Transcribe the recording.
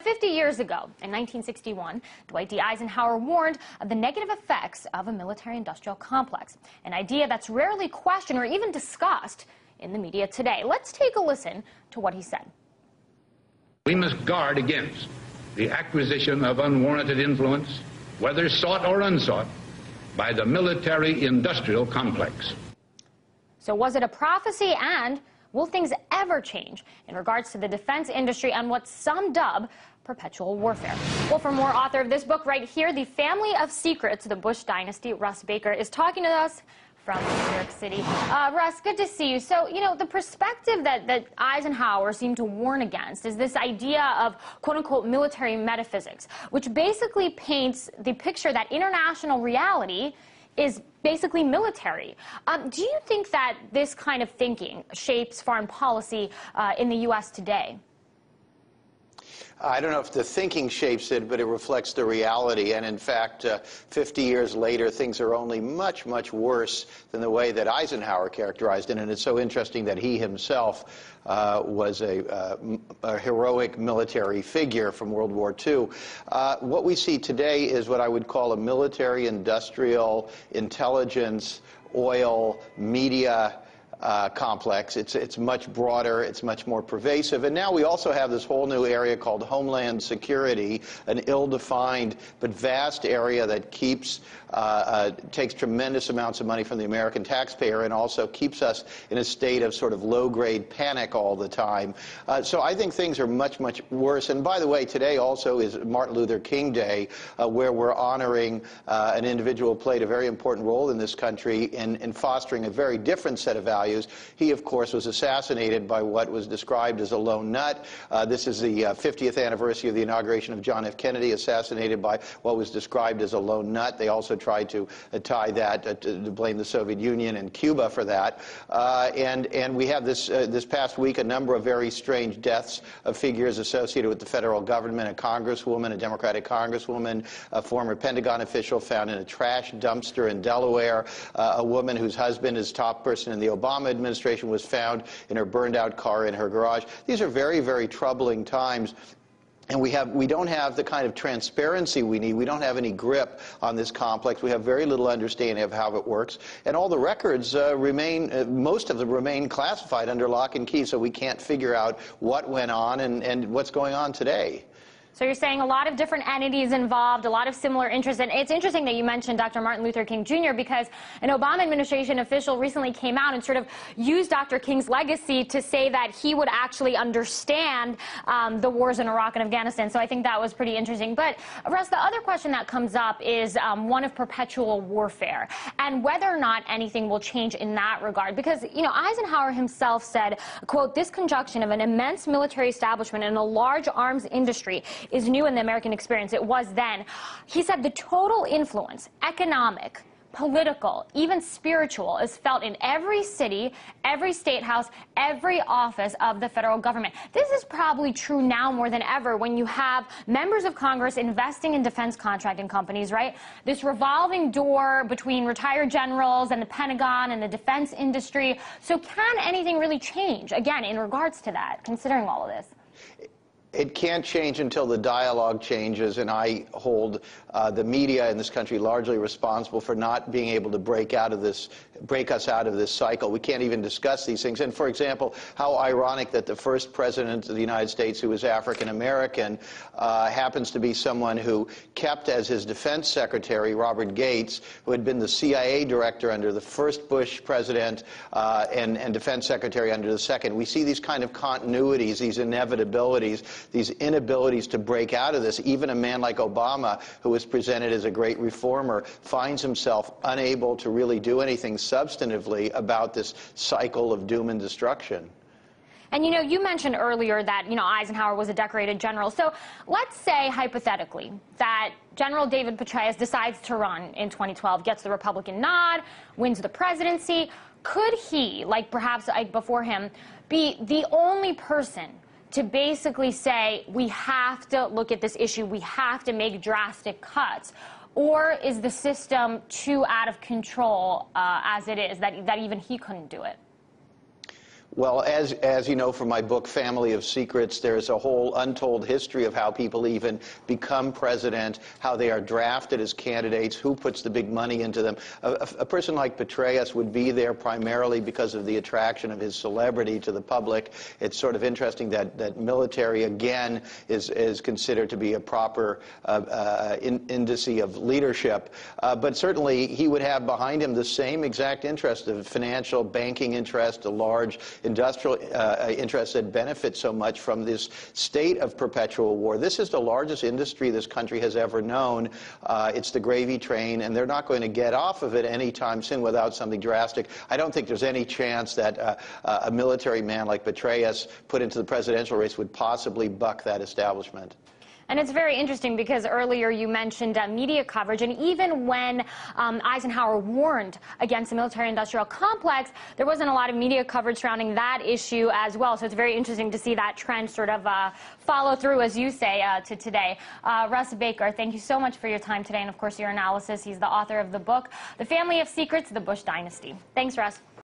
50 years ago, in 1961, Dwight D. Eisenhower warned of the negative effects of a military-industrial complex, an idea that's rarely questioned or even discussed in the media today. Let's take a listen to what he said. We must guard against the acquisition of unwarranted influence, whether sought or unsought, by the military-industrial complex. So was it a prophecy, and will things ever change in regards to the defense industry and what some dub perpetual warfare? Well, for more, author of this book right here, The Family of Secrets, the Bush Dynasty, Russ Baker, is talking to us from New York City. Russ, good to see you. So, you know, the perspective that Eisenhower seemed to warn against is this idea of quote-unquote military metaphysics, which basically paints the picture that international reality is basically military. Do you think that this kind of thinking shapes foreign policy in the U.S. today? I don't know if the thinking shapes it, but it reflects the reality. And in fact, 50 years later, things are only much, much worse than the way that Eisenhower characterized it. And it's so interesting that he himself was a heroic military figure from World War II. What we see today is what I would call a military-industrial intelligence, oil, media complex. It's much broader, it's much more pervasive, and now we also have this whole new area called Homeland Security, an ill-defined but vast area that takes tremendous amounts of money from the American taxpayer and also keeps us in a state of sort of low-grade panic all the time. So I think things are much, much worse. And by the way, today also is Martin Luther King Day, where we're honoring an individual who played a very important role in this country in fostering a very different set of values. He, of course, was assassinated by what was described as a lone nut. This is the 50th anniversary of the inauguration of John F. Kennedy, assassinated by what was described as a lone nut. They also tried to tie that, to blame the Soviet Union and Cuba for that. And we have this past week a number of very strange deaths of figures associated with the federal government, a congresswoman, a Democratic congresswoman, a former Pentagon official found in a trash dumpster in Delaware, a woman whose husband is top person in the Obama administration was found in her burned-out car in her garage. These are very, very troubling times. And we don't have the kind of transparency we need. We don't have any grip on this complex. We have very little understanding of how it works. And all the records most of them remain classified under lock and key, so we can't figure out what went on and what's going on today. So you're saying a lot of different entities involved, a lot of similar interests. And it's interesting that you mentioned Dr. Martin Luther King Jr. because an Obama administration official recently came out and sort of used Dr. King's legacy to say that he would actually understand the wars in Iraq and Afghanistan. So I think that was pretty interesting. But, Russ, the other question that comes up is one of perpetual warfare and whether or not anything will change in that regard. Because, you know, Eisenhower himself said, quote, "This conjunction of an immense military establishment and a large arms industry is new in the American experience." It was then. He said the total influence, economic, political, even spiritual, is felt in every city, every state house, every office of the federal government. This is probably true now more than ever when you have members of Congress investing in defense contracting companies, right? This revolving door between retired generals and the Pentagon and the defense industry. So can anything really change, again, in regards to that, considering all of this? It can't change until the dialogue changes, and I hold the media in this country largely responsible for not being able to break us out of this cycle. We can't even discuss these things. And for example, how ironic that the first president of the United States who was African American happens to be someone who kept as his defense secretary Robert Gates, who had been the CIA director under the first Bush president and defense secretary under the second. We see these kind of continuities, these inevitabilities, these inabilities to break out of this. Even a man like Obama, who was presented as a great reformer, finds himself unable to really do anything substantively about this cycle of doom and destruction. And, you know, you mentioned earlier that, you know, Eisenhower was a decorated general. So let's say, hypothetically, that General David Petraeus decides to run in 2012, gets the Republican nod, wins the presidency. Could he, like perhaps before him, be the only person to basically say, we have to look at this issue, we have to make drastic cuts? Or is the system too out of control as it is, that even he couldn't do it? Well, as you know from my book, Family of Secrets, there's a whole untold history of how people even become president, how they are drafted as candidates, who puts the big money into them. A person like Petraeus would be there primarily because of the attraction of his celebrity to the public. It's sort of interesting that military, again, is considered to be a proper indice of leadership. But certainly, he would have behind him the same exact interest, of financial, banking interest, a large industrial interests that benefit so much from this state of perpetual war. This is the largest industry this country has ever known. It's the gravy train, and they're not going to get off of it anytime soon without something drastic. I don't think there's any chance that a military man like Petraeus put into the presidential race would possibly buck that establishment. And it's very interesting because earlier you mentioned media coverage, and even when Eisenhower warned against the military-industrial complex, there wasn't a lot of media coverage surrounding that issue as well. So it's very interesting to see that trend sort of follow through, as you say, to today. Russ Baker, thank you so much for your time today, and of course your analysis. He's the author of the book, The Family of Secrets, The Bush Dynasty. Thanks, Russ.